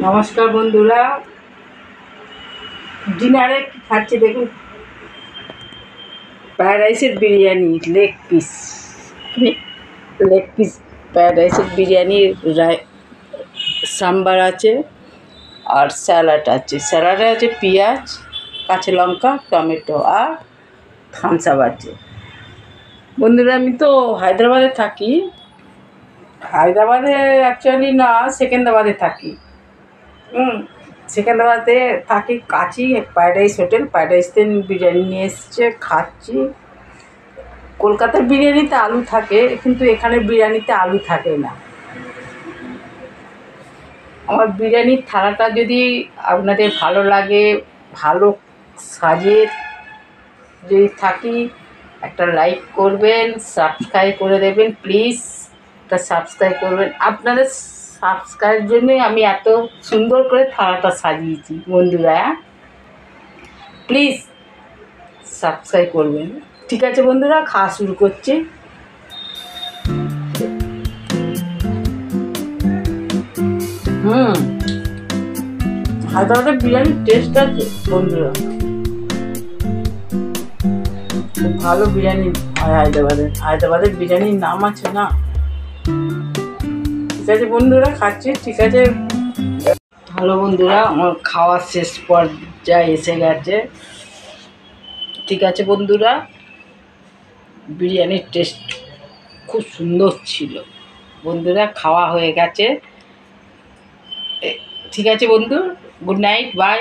নমস্কার বন্ধুরা, ডিনারে কি খাচ্ছি দেখুন। ফ্রায়েড রাইসের বিরিয়ানি, লেগ পিস ফ্রায়েড রাইসের বিরিয়ানি, সাম্বার আছে আর স্যালাড আছে। স্যালাডে আছে পেঁয়াজ, কাঁচা লঙ্কা, টমেটো আর থামস আপ আছে। বন্ধুরা, আমি তো হায়দ্রাবাদে থাকি। হায়দ্রাবাদে অ্যাকচুয়ালি না, সেকেন্দ্রাবাদে থাকি। সেকেন্দ্রাবাদে থাকি, কাছি fried rice hotel. Fried rice থেকে বিরিয়ানি নিয়ে এসছে, খাচ্ছি। কলকাতার বিরিয়ানিতে আলু থাকে, কিন্তু এখানে বিরিয়ানিতে আলু থাকে না। আমার বিরিয়ানির থালাটা যদি আপনাদের ভালো লাগে, ভালো সাজের যদি থাকি, একটা লাইক করবেন, সাবস্ক্রাইব করে দেবেন প্লিজ। একটা সাবস্ক্রাইব করবেন। আপনাদের সাবস্ক্রাইবের জন্যই আমি এত সুন্দর করে থালাটা সাজিয়েছি বন্ধুরা। প্লিজ সাবস্ক্রাইব করবেন। ঠিক আছে বন্ধুরা, খাওয়া শুরু করছি। হায়দ্রাবাদের বিরিয়ানির টেস্ট আছে বন্ধুরা, খুব ভালো বিরিয়ানি হয় হায়দ্রাবাদের বিরিয়ানির নাম আছে না। ঠিক আছে বন্ধুরা, খাচ্ছি। ঠিক আছে ভালো বন্ধুরা, আমার খাওয়ার শেষ পর্যায়ে এসে গেছে। ঠিক আছে বন্ধুরা, বিরিয়ানির টেস্ট খুব সুন্দর ছিল বন্ধুরা। খাওয়া হয়ে গেছে। ঠিক আছে বন্ধু, গুড নাইট, বাই।